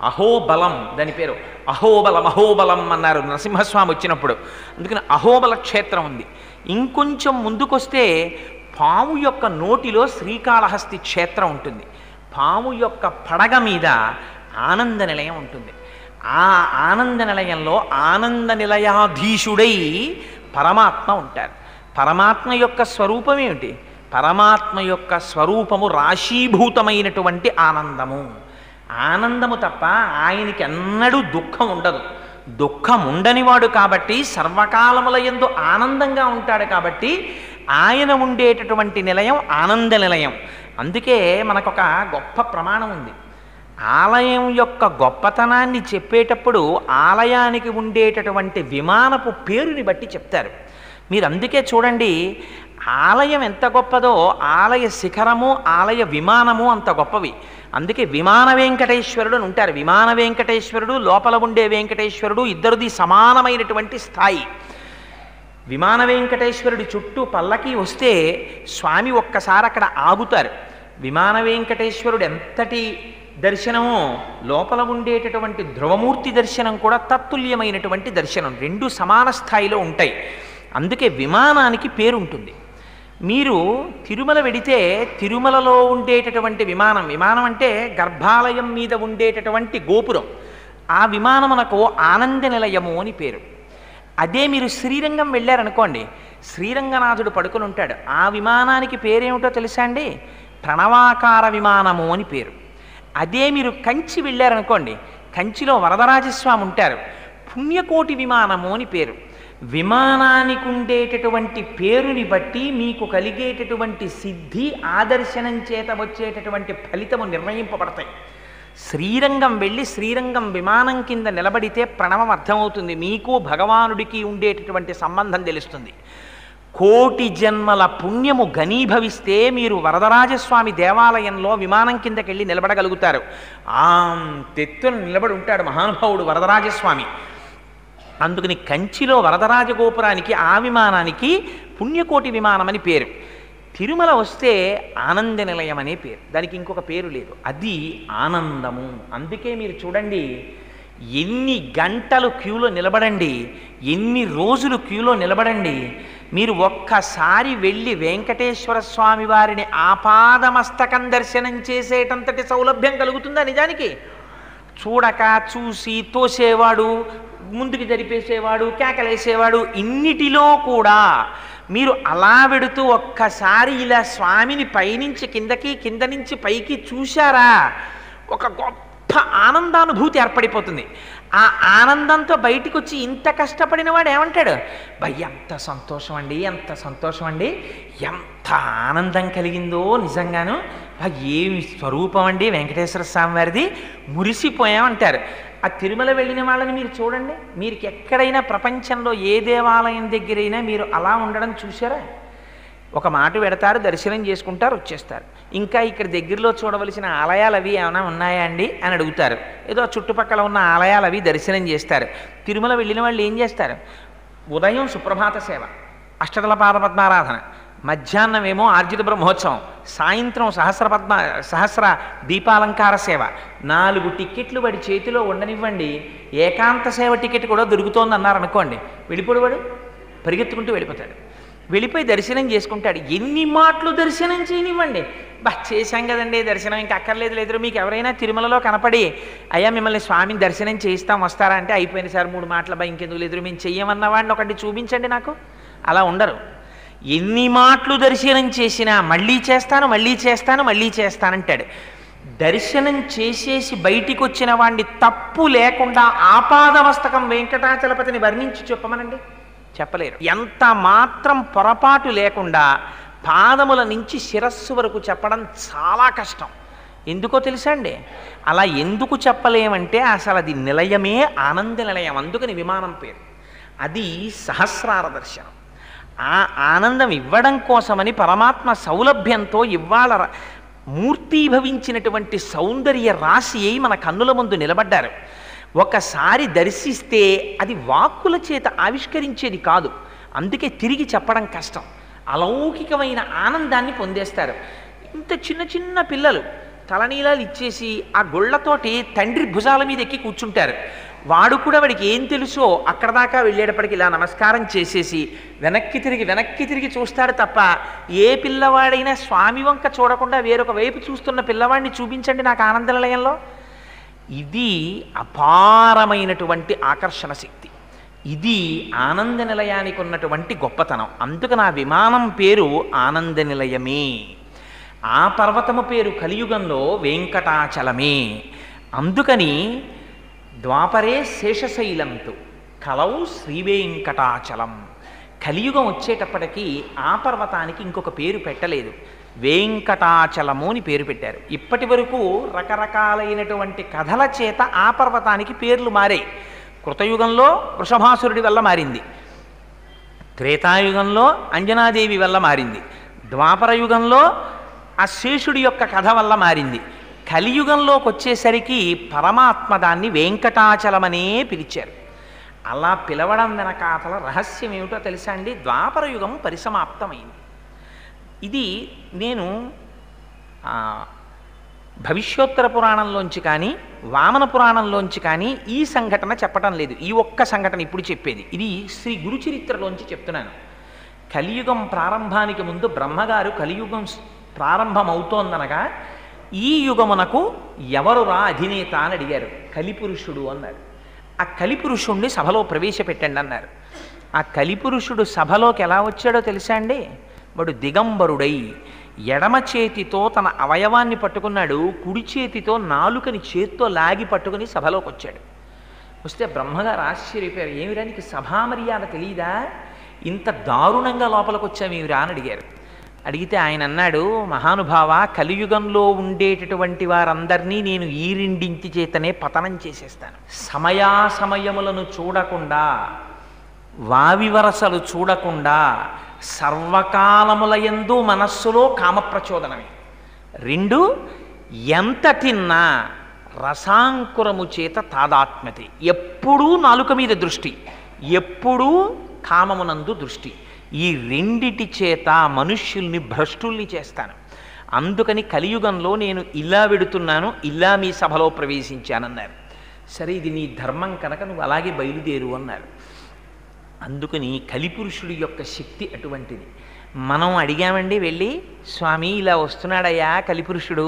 అహోబలం దాని పేరు. అహోబలం అహోబలం అన్నారు నరసింహస్వామి వచ్చినప్పుడు. అందుకని అహోబల క్షేత్రం ఉంది. ఇంకొంచెం ముందుకొస్తే పాము యొక్క నోటిలో శ్రీకాళహస్తి క్షేత్రం ఉంటుంది. పాము యొక్క పడగ మీద ఆనంద నిలయం ఉంటుంది. ఆ ఆనంద నిలయంలో ఆనంద నిలయాధీశుడై పరమాత్మ ఉంటారు. పరమాత్మ యొక్క స్వరూపం ఏమిటి? పరమాత్మ యొక్క స్వరూపము రాశీభూతమైనటువంటి ఆనందము. ఆనందము తప్ప ఆయనకి ఎన్నడూ దుఃఖం ఉండదు. దుఃఖం ఉండనివాడు కాబట్టి సర్వకాలముల యందు ఆనందంగా ఉంటాడు. కాబట్టి ఆయన ఉండేటటువంటి నిలయం ఆనంద నిలయం. అందుకే మనకొక గొప్ప ప్రమాణం ఉంది. ఆలయం యొక్క గొప్పతనాన్ని చెప్పేటప్పుడు ఆలయానికి ఉండేటటువంటి విమానపు పేరుని బట్టి చెప్తారు. మీరు అందుకే చూడండి, ఆలయం ఎంత గొప్పదో ఆలయ శిఖరము ఆలయ విమానము అంత గొప్పవి. అందుకే విమాన వెంకటేశ్వరుడు అని ఉంటారు. విమాన వెంకటేశ్వరుడు, లోపల ఉండే వెంకటేశ్వరుడు ఇద్దరిది సమానమైనటువంటి స్థాయి. విమాన వెంకటేశ్వరుడి చుట్టూ పల్లకి వస్తే స్వామి ఒక్కసారి అక్కడ ఆగుతారు. విమాన వెంకటేశ్వరుడు ఎంతటి దర్శనము, లోపల ఉండేటటువంటి ధ్రువమూర్తి దర్శనం కూడా తత్తుల్యమైనటువంటి దర్శనం. రెండు సమాన స్థాయిలో ఉంటాయి. అందుకే విమానానికి పేరుంటుంది. మీరు తిరుమల వెడితే తిరుమలలో ఉండేటటువంటి విమానం, విమానం అంటే గర్భాలయం మీద ఉండేటటువంటి గోపురం, ఆ విమానమునకు ఆనంద నిలయము అని పేరు. అదే మీరు శ్రీరంగం వెళ్ళారనుకోండి, శ్రీరంగనాథుడు పడుకుని ఉంటాడు. ఆ విమానానికి పేరేమిటో తెలుసా అండి? ప్రణవాకార విమానము అని పేరు. అదే మీరు కంచి వెళ్ళారనుకోండి, కంచిలో వరదరాజస్వామి ఉంటారు, పుణ్యకోటి విమానము అని పేరు. విమానానికి ఉండేటటువంటి పేరుని బట్టి మీకు కలిగేటటువంటి సిద్ధి, ఆదర్శనం చేత వచ్చేటటువంటి ఫలితము నిర్ణయింపబడతాయి. శ్రీరంగం వెళ్ళి శ్రీరంగం విమానం కింద నిలబడితే ప్రణవం అర్థమవుతుంది. మీకు భగవానుడికి ఉండేటటువంటి సంబంధం తెలుస్తుంది. కోటి జన్మల పుణ్యము ఘనీభవిస్తే మీరు వరదరాజస్వామి దేవాలయంలో విమానం కిందకి వెళ్ళి నిలబడగలుగుతారు. తెత్తున నిలబడి ఉంటాడు మహానుభావుడు వరదరాజస్వామి. అందుకని కంచిలో వరదరాజగోపురానికి ఆ విమానానికి పుణ్యకోటి విమానం అని పేరు. తిరుమల వస్తే ఆనంద నిలయం అనే పేరు. దానికి ఇంకొక పేరు లేదు, అది ఆనందము. అందుకే మీరు చూడండి, ఎన్ని గంటలు క్యూలో నిలబడండి, ఎన్ని రోజులు క్యూలో నిలబడండి, మీరు ఒక్కసారి వెళ్ళి వెంకటేశ్వర స్వామి వారిని ఆపాదమస్తకం దర్శనం చేసేటంతటి సౌలభ్యం కలుగుతుందా? నిజానికి చూడక చూసి తోసేవాడు, ముందుకు జరిపేసేవాడు, కేకలేసేవాడు, ఇన్నిటిలో కూడా మీరు అలా వెడుతూ ఒక్కసారి ఇలా స్వామిని పైనుంచి కిందకి, కింద నుంచి పైకి చూశారా, ఒక గొప్ప ఆనందానుభూతి ఏర్పడిపోతుంది. ఆ ఆనందంతో బయటికి వచ్చి ఇంత కష్టపడిన వాడు ఏమంటాడు? భయ్ ఎంత సంతోషం అండి, ఎంత సంతోషం అండి, ఎంత ఆనందం కలిగిందో నిజంగాను, ఏమి స్వరూపం అండి వెంకటేశ్వర స్వామి వారిది, మురిసిపోయామంటారు. ఆ తిరుమల వెళ్ళిన వాళ్ళని మీరు చూడండి, మీరు ఎక్కడైనా ప్రపంచంలో ఏ దేవాలయం దగ్గరైనా మీరు అలా ఉండడం చూసారా? ఒక మాట పెడతారు, దర్శనం చేసుకుంటారు, వచ్చేస్తారు. ఇంకా ఇక్కడ దగ్గరలో చూడవలసిన ఆలయాలు అవి ఏమైనా ఉన్నాయా అండి అని అడుగుతారు. ఏదో చుట్టుపక్కల ఉన్న ఆలయాలు అవి దర్శనం చేస్తారు. తిరుమల వెళ్ళిన వాళ్ళు ఏం చేస్తారు? ఉదయం సుప్రభాత సేవ, అష్టదళ పాదపద్మారాధన, మధ్యాహ్నమేమో ఆర్జిత బ్రహ్మోత్సవం, సాయంత్రం సహస్ర దీపాలంకార సేవ, 4 టిక్కెట్లు వాడి చేతిలో ఉండనివ్వండి, ఏకాంత సేవ టికెట్ కూడా దొరుకుతోంది అన్నారనుకోండి, వెళ్ళిపోడు, పరిగెత్తుకుంటూ వెళ్ళిపోతాడు. వెళ్ళిపోయి దర్శనం చేసుకుంటాడు. ఎన్ని మాటలు దర్శనం చేయనివ్వండి, చేశాం కదండి దర్శనం, ఇంకా అక్కర్లేదు లేదు. మీకు ఎవరైనా తిరుమలలో కనపడి అయ్యా మిమ్మల్ని స్వామిని దర్శనం చేయిస్తాం వస్తారా అంటే, అయిపోయింది సార్ 3 మాటలు ఇంకెందుకు లేదు, మేము చెయ్యమన్న వాడిని ఒకటి చూపించండి నాకు. అలా ఉండరు. ఎన్ని మాటలు దర్శనం చేసినా మళ్ళీ చేస్తాను, మళ్ళీ చేస్తాను, మళ్ళీ చేస్తానంటాడు. దర్శనం చేసేసి బయటికి వచ్చిన వాడిని తప్పు లేకుండా ఆపాదమస్తకం వెంకటాచలపతిని వర్ణించి చెప్పమనండి, చెప్పలేరు. ఎంత మాత్రం పొరపాటు లేకుండా పాదముల నుంచి శిరస్సు వరకు చెప్పడం చాలా కష్టం. ఎందుకో తెలుసా అండి? అలా ఎందుకు చెప్పలేమంటే అసలు అది నిలయమే ఆనంద నిలయం, అందుకని విమానం పేరు. అది సహస్రార దర్శనం. ఆ ఆనందం ఇవ్వడం కోసమని పరమాత్మ సౌలభ్యంతో ఇవాళ మూర్తీభవించినటువంటి సౌందర్య రాశి అయి మన కన్నుల ముందు నిలబడ్డారు. ఒకసారి దర్శిస్తే అది వాక్కుల చేత ఆవిష్కరించేది కాదు, అందుకే తిరిగి చెప్పడం కష్టం. అలౌకికమైన ఆనందాన్ని పొందేస్తారు. ఇంత చిన్న చిన్న పిల్లలు తలనీలాలు ఇచ్చేసి ఆ గుళ్ళతోటి తండ్రి భుజాల మీద ఎక్కి కూర్చుంటారు. వాడు కూడా వాడికి ఏం తెలుసో అక్కడ దాకా వెళ్ళేటప్పటికి ఇలా నమస్కారం చేసేసి వెనక్కి తిరిగి చూస్తాడు తప్ప, ఏ పిల్లవాడైనా స్వామి వంక చూడకుండా వేరొక వైపు చూస్తున్న పిల్లవాడిని చూపించండి నాకు ఆనంద నిలయంలో. ఇది అపారమైనటువంటి ఆకర్షణ శక్తి. ఇది ఆనంద నిలయానికి ఉన్నటువంటి గొప్పతనం. అందుకు నా విమానం పేరు ఆనంద నిలయమే. ఆ పర్వతము పేరు కలియుగంలో వెంకటాచలమే. అందుకని ద్వాపరే శేషశైలంతు కలౌ శ్రీవేంకటాచలం. కలియుగం వచ్చేటప్పటికీ ఆ పర్వతానికి ఇంకొక పేరు పెట్టలేదు, వెంకటాచలము అని పేరు పెట్టారు. ఇప్పటి వరకు రకరకాలైనటువంటి కథల చేత ఆ పర్వతానికి పేర్లు మారాయి. కృతయుగంలో వృషభాసురుడి వల్ల మారింది, త్రేతాయుగంలో అంజనాదేవి వల్ల మారింది, ద్వాపర యుగంలో ఆ శేషుడి యొక్క కథ వల్ల మారింది. కలియుగంలోకి వచ్చేసరికి పరమాత్మ దాన్ని వెంకటాచలమనే పిలిచారు. అలా పిలవడం వెనకాతల రహస్యం ఏమిటో తెలుసా అండి? ద్వాపర యుగం పరిసమాప్తమైంది. ఇది నేను భవిష్యోత్తర పురాణంలోంచి కానీ వామన పురాణంలోంచి కానీ ఈ సంఘటన చెప్పటం లేదు. ఈ ఒక్క సంఘటన ఇప్పుడు చెప్పేది. ఇది శ్రీ గురు చరిత్రలోంచి చెప్తున్నాను. కలియుగం ప్రారంభానికి ముందు బ్రహ్మగారు కలియుగం ప్రారంభమవుతోందనగా ఈ యుగమునకు ఎవరురా అధినేత అని అడిగారు. కలిపురుషుడు అన్నారు. ఆ కలిపురుషుణ్ణి సభలో ప్రవేశపెట్టండి అన్నారు. ఆ కలిపురుషుడు సభలోకి ఎలా వచ్చాడో తెలుసా అండి? వాడు దిగంబరుడై ఎడమ చేతితో తన అవయవాన్ని పట్టుకున్నాడు, కుడి చేతితో నాలుకని చేత్తో లాగి పట్టుకుని సభలోకి వచ్చాడు. వస్తే బ్రహ్మగారు ఆశ్చర్యపోయారు. ఏమిరా నీకు సభామర్యాద తెలియదా? ఇంత దారుణంగా లోపలికి వచ్చామేమిరా అని అడిగారు. అడిగితే ఆయన అన్నాడు, మహానుభావ, కలియుగంలో ఉండేటటువంటి వారందరినీ నేను ఈ రెండింటి చేతనే పతనం చేసేస్తాను. సమయాసమయములను చూడకుండా, వావివరసలు చూడకుండా, సర్వకాలములయందు మనస్సులో కామప్రచోదనమే. రెండు, ఎంత తిన్నా రసాంకురము చేత తాదాత్మ్యతే. ఎప్పుడూ నాలుక మీద దృష్టి, ఎప్పుడూ కామమునందు దృష్టి. ఈ రెండిటి చేత మనుష్యుల్ని భ్రష్టుల్ని చేస్తాను. అందుకని కలియుగంలో నేను ఇలా వెడుతున్నాను, ఇలా మీ సభలో ప్రవేశించానన్నారు. సరే, ఇది నీ ధర్మం కనుక నువ్వు అలాగే బయలుదేరు అన్నారు. అందుకని కలిపురుషుడి యొక్క శక్తి అటువంటిది. మనం అడిగామండి వెళ్ళి, స్వామి ఇలా వస్తున్నాడయ్యా కలిపురుషుడు,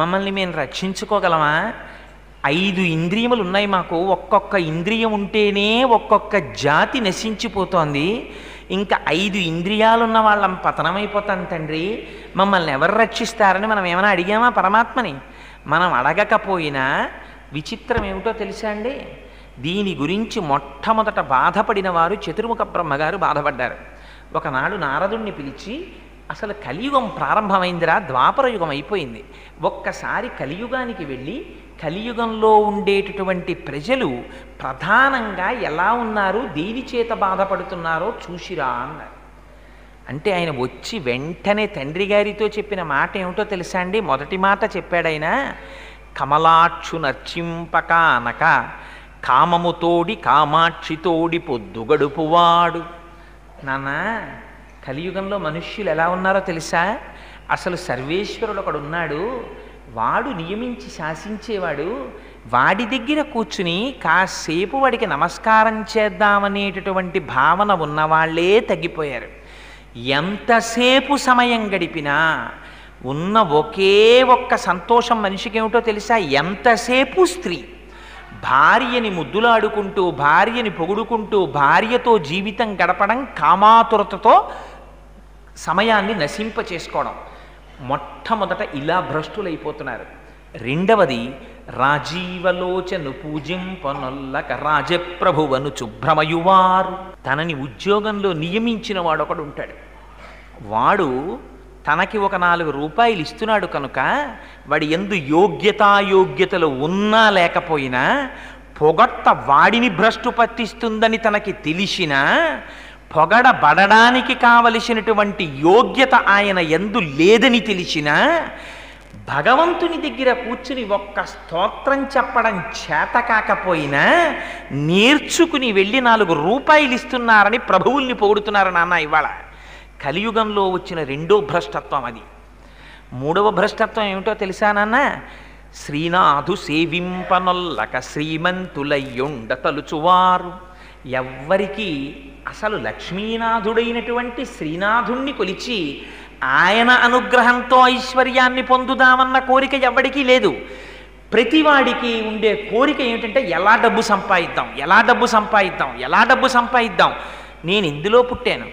మమ్మల్ని మేము రక్షించుకోగలమా? 5 ఇంద్రియములు ఉన్నాయి మాకు, ఒక్కొక్క ఇంద్రియం ఉంటేనే ఒక్కొక్క జాతి నశించిపోతోంది. ఇంకా 5 ఇంద్రియాలున్న వాళ్ళం పతనమైపోతాం తండ్రి, మమ్మల్ని ఎవరు రక్షిస్తారని మనం ఏమైనా అడిగామా పరమాత్మని? మనం అడగకపోయినా విచిత్రం ఏమిటో తెలుసా అండి? దీని గురించి మొట్టమొదట బాధపడిన వారు చతుర్ముఖ బ్రహ్మగారు బాధపడ్డారు. ఒకనాడు నారదుణ్ణి పిలిచి, అసలు కలియుగం ప్రారంభమైందిరా, ద్వాపర యుగం అయిపోయింది, ఒక్కసారి కలియుగానికి వెళ్ళి కలియుగంలో ఉండేటటువంటి ప్రజలు ప్రధానంగా ఎలా ఉన్నారు, దేని చేత బాధపడుతున్నారో చూసిరా అన్నారు. అంటే ఆయన వచ్చి వెంటనే తండ్రి గారితో చెప్పిన మాట ఏమిటో తెలుసా అండి? మొదటి మాట చెప్పాడైన, కమలాక్షు నర్చింపక అనక కామముతోడి కామాక్షితోడి పొద్దు గడుపువాడు. నాన్న, కలియుగంలో మనుష్యులు ఎలా ఉన్నారో తెలుసా? అసలు సర్వేశ్వరుడు ఒకడున్నాడు, వాడు నియమించి శాసించేవాడు. వాడి దగ్గర కూర్చుని కాసేపు వాడికి నమస్కారం చేద్దామనేటటువంటి భావన ఉన్నవాళ్లే తగ్గిపోయారు. ఎంతసేపు సమయం గడిపినా ఉన్న ఒకే ఒక్క సంతోషం మనిషికి ఏమిటో తెలుసా? ఎంతసేపు స్త్రీ. భార్యని ముద్దులాడుకుంటూ, భార్యని పొగుడుకుంటూ, భార్యతో జీవితం గడపడం, కామాతురతతో సమయాన్ని నశింప చేసుకోవడం. మొట్టమొదట ఇలా భ్రష్టులైపోతున్నారు. రెండవది, రాజీవలోచను పూజింపనొల్లక రాజప్రభువను చుభ్రమయువారు. తనని ఉద్యోగంలో నియమించిన వాడు ఒకడు ఉంటాడు. వాడు తనకి ఒక 4 రూపాయలు ఇస్తున్నాడు కనుక వాడి యందు యోగ్యతాయోగ్యతలు ఉన్నా లేకపోయినా పొగట్ట వాడిని భ్రష్టు పట్టిస్తుందని తనకి తెలిసినా పొగడబడడానికి కావలసినటువంటి యోగ్యత ఆయన యందు లేదని తెలిసినా భగవంతుని దగ్గర కూర్చుని ఒక్క స్తోత్రం చెప్పడం చేత కాకపోయినా నేర్చుకుని వెళ్ళి 4 రూపాయలు ఇస్తున్నారని ప్రభువుల్ని పొగుడుతున్నారు నాన్న. ఇవాళ కలియుగంలో వచ్చిన రెండో భ్రష్టత్వం అది. మూడవ భ్రష్టత్వం ఏమిటో తెలుసా నాన్న? శ్రీనాథు సేవింపనొల్లక శ్రీమంతులయ్యుండ తలుచువారు. ఎవ్వరికీ అసలు లక్ష్మీనాథుడైనటువంటి శ్రీనాథుణ్ణి కొలిచి ఆయన అనుగ్రహంతో ఐశ్వర్యాన్ని పొందుదామన్న కోరిక ఎవ్వడికీ లేదు. ప్రతివాడికి ఉండే కోరిక ఏమిటంటే ఎలా డబ్బు సంపాదిద్దాం, ఎలా డబ్బు సంపాదిద్దాం, ఎలా డబ్బు సంపాదిద్దాం. నేను ఇందులో పుట్టాను,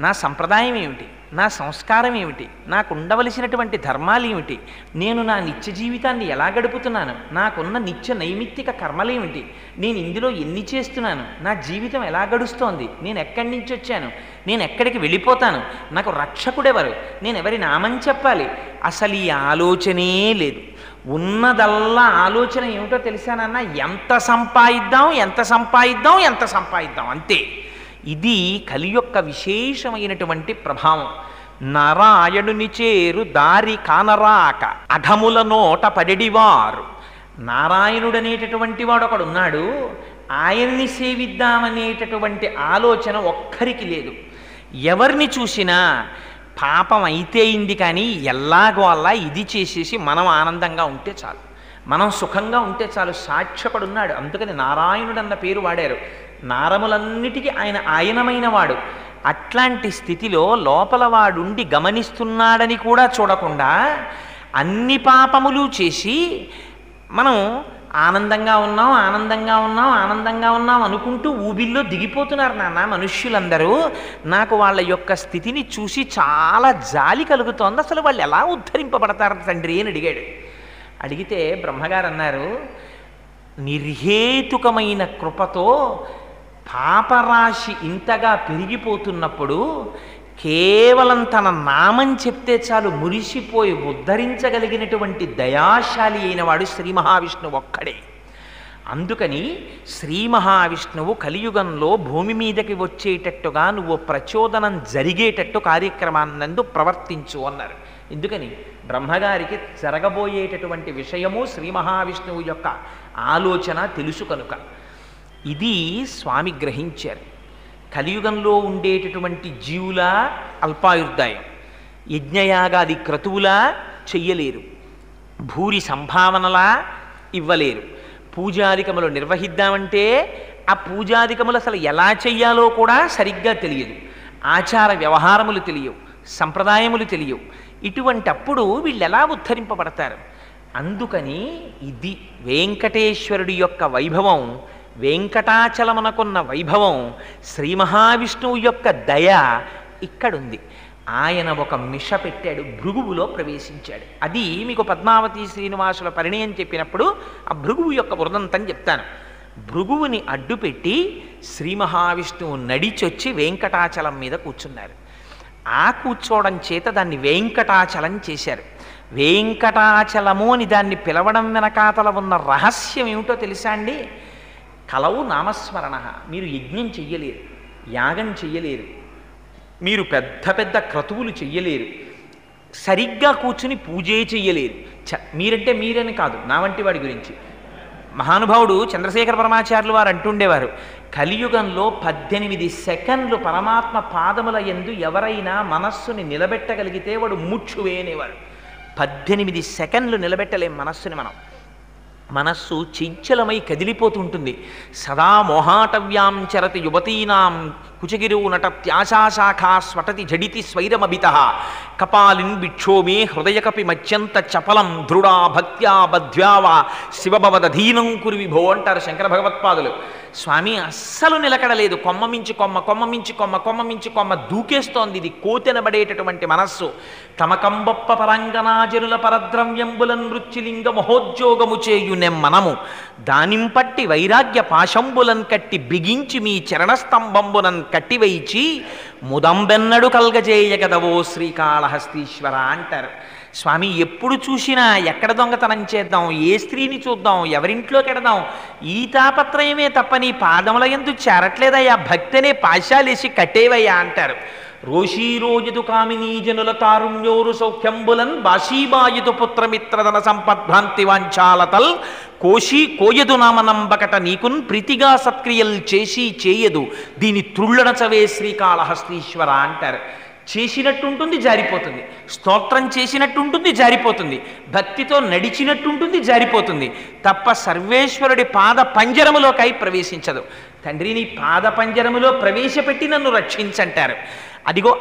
నా సంప్రదాయం ఏమిటి, నా సంస్కారం ఏమిటి, నాకు ఉండవలసినటువంటి ధర్మాలు ఏమిటి, నేను నా నిత్య జీవితాన్ని ఎలా గడుపుతున్నాను, నాకున్న నిత్య నైమిత్తిక కర్మలేమిటి, నేను ఇందులో ఎన్ని చేస్తున్నాను, నా జీవితం ఎలా గడుస్తోంది, నేను ఎక్కడి నుంచి వచ్చాను, నేను ఎక్కడికి వెళ్ళిపోతాను, నాకు రక్షకుడెవరు, నేను ఎవరి నామం చెప్పాలి, అసలు ఈ ఆలోచనే లేదు. ఉన్నదల్లా ఆలోచన ఏమిటో తెలుసానన్నా? ఎంత సంపాదిద్దాం, ఎంత సంపాదిద్దాం, ఎంత సంపాదిద్దాం, అంతే. ఇది కలి యొక్క విశేషమైనటువంటి ప్రభావం. నారాయణుని చేరు దారి కానరాక అధముల నోట పడెడివారు. నారాయణుడనేటటువంటి వాడు ఒకడున్నాడు, ఆయన్ని సేవిద్దామనేటటువంటి ఆలోచన ఒక్కరికి లేదు. ఎవరిని చూసినా పాపం అయితే అయింది కానీ ఎల్లాగో అలా ఇది చేసేసి మనం ఆనందంగా ఉంటే చాలు, మనం సుఖంగా ఉంటే చాలు. సాక్షకుడున్నాడు, అందుకని నారాయణుడు అన్న పేరు వాడారు. నారములన్నిటికీ ఆయన ఆయనమైన వాడు. అట్లాంటి స్థితిలో లోపల వాడుండి గమనిస్తున్నాడని కూడా చూడకుండా అన్ని పాపములు చేసి మనం ఆనందంగా ఉన్నాం, ఆనందంగా ఉన్నాం, ఆనందంగా ఉన్నాం అనుకుంటూ ఊబిల్లో దిగిపోతున్నారు నాన్న మనుష్యులందరూ. నాకు వాళ్ళ యొక్క స్థితిని చూసి చాలా జాలి కలుగుతోంది. అసలు వాళ్ళు ఎలా ఉద్ధరింపబడతారు తండ్రి అని అడిగాడు. అడిగితే బ్రహ్మగారు అన్నారు, నిర్హేతుకమైన కృపతో పాపరాశి ఇంతగా పెరిగిపోతున్నప్పుడు కేవలం తన నామం చెప్తే చాలు మురిసిపోయి ఉద్ధరించగలిగినటువంటి దయాశాలి అయిన వాడు శ్రీ మహావిష్ణువు ఒక్కడే. అందుకని శ్రీ మహావిష్ణువు కలియుగంలో భూమి మీదకి వచ్చేటట్టుగా నువ్వు ప్రచోదనం జరిగేటట్టు కార్యక్రమాన్నందు ప్రవర్తించు అన్నారు. ఎందుకని? బ్రహ్మగారికి జరగబోయేటటువంటి విషయము శ్రీ మహావిష్ణువు యొక్క ఆలోచన తెలుసు కనుక. ఇది స్వామి గ్రహించారు. కలియుగంలో ఉండేటటువంటి జీవుల అల్పాయుర్దాయం, యజ్ఞయాగాది క్రతువులా చెయ్యలేరు, భూరి సంభావనలా ఇవ్వలేరు. పూజాదికములు నిర్వహిద్దామంటే ఆ పూజాదికములు అసలు ఎలా చెయ్యాలో కూడా సరిగ్గా తెలియదు, ఆచార వ్యవహారములు తెలియవు, సంప్రదాయములు తెలియవు. ఇటువంటప్పుడు వీళ్ళు ఎలా ఉద్ధరింపబడతారు? అందుకని ఇది వెంకటేశ్వరుడి యొక్క వైభవం, వెంకటాచలమునకున్న వైభవం, శ్రీ మహావిష్ణువు యొక్క దయ ఇక్కడుంది. ఆయన ఒక మిష పెట్టాడు, భృగువులో ప్రవేశించాడు. అది మీకు పద్మావతి శ్రీనివాసుల పరిణయం చెప్పినప్పుడు ఆ భృగువు యొక్క వృదంతం చెప్తాను. భృగువుని అడ్డుపెట్టి శ్రీ మహావిష్ణువు నడిచొచ్చి వెంకటాచలం మీద కూర్చున్నారు. ఆ కూర్చోవడం చేత దాన్ని వెంకటాచలం చేశారు. వెంకటాచలము అని దాన్ని పిలవడం వెనకాతల ఉన్న రహస్యం ఏమిటో తెలుసా అండి? కలవు నామస్మరణ. మీరు యజ్ఞం చెయ్యలేరు, యాగం చెయ్యలేరు, మీరు పెద్ద పెద్ద క్రతువులు చెయ్యలేరు, సరిగ్గా కూర్చుని పూజే చెయ్యలేరు. మీరంటే మీరని కాదు, నా వంటి వాడి గురించి మహానుభావుడు చంద్రశేఖర పరమాచార్యులు వారు అంటుండేవారు, కలియుగంలో 18 సెకండ్లు పరమాత్మ పాదముల యందు ఎవరైనా మనస్సుని నిలబెట్టగలిగితే వాడు ముక్షువే అనేవారు. 18 సెకండ్లు నిలబెట్టలేం మనస్సుని మనం. మనస్సు చంచలమై కదిలిపోతుంటుంది. సదా మోహాటవ్యాం చరతి యువతీనాం కుచగిరు నటత్యాశాఖా స్వటతి జడితి స్వైరమభిత కపాలిన్ బిక్షోమే హృదయకపి మత్యంత చపలం దృఢా భక్త్యా బధ్వ్యావా శివభవదధీనం కురు విభో అంటారు శంకర భగవత్పాదులు. స్వామి అస్సలు నిలకడలేదు, కొమ్మ మించి కొమ్మ, కొమ్మ మించి కొమ్మ, కొమ్మ మించి కొమ్మ దూకేస్తోంది. ఇది కోతెనబడేటటువంటి మనస్సు. తమకంబొప్ప పరంగనాజనుల పరద్రవ్యంబుల నృత్యులింగ మహోద్యోగము చేయునెం మనము దానింపట్టి వైరాగ్య పాశంబులన్ కట్టి బిగించి మీ చరణస్తంభంబునన్ కట్టివైచి ముదంబెన్నడు కల్గజేయగదవో శ్రీకాళహస్తీశ్వర అంటారు. స్వామి ఎప్పుడు చూసినా ఎక్కడ దొంగతనం చేద్దాం, ఏ స్త్రీని చూద్దాం, ఎవరింట్లోకి ఎడదాం, ఈ తాపత్రయమే తప్ప నీ పాదముల యందు చేరట్లేదయ్యా, భక్తనే పాశాలేసి కట్టేవయ్యా అంటారు. రోషీరోజుదు కామినీ జనుల తారుణ్యోరు సౌఖ్యంబులన్ బాషీబాయుదు పుత్రమిత్రధన సంపద్భ్రాంతి వాంఛాలతల్ కోశీ కోయదు నామనంబకట నీకున్ ప్రీతిగా సత్క్రియలు చేసి చేయదు దీని త్రుళ్ళనచవే శ్రీకాళహస్తీశ్వర అంటారు. చేసినట్టుంటుంది జారిపోతుంది, స్తోత్రం చేసినట్టుంటుంది జారిపోతుంది, భక్తితో నడిచినట్టుంటుంది జారిపోతుంది, తప్ప సర్వేశ్వరుడి పాద పంజరములోకై ప్రవేశించదు. తండ్రి నీ పాద పంజరములో ప్రవేశపెట్టి నన్ను రక్షించంటారు. అదిగో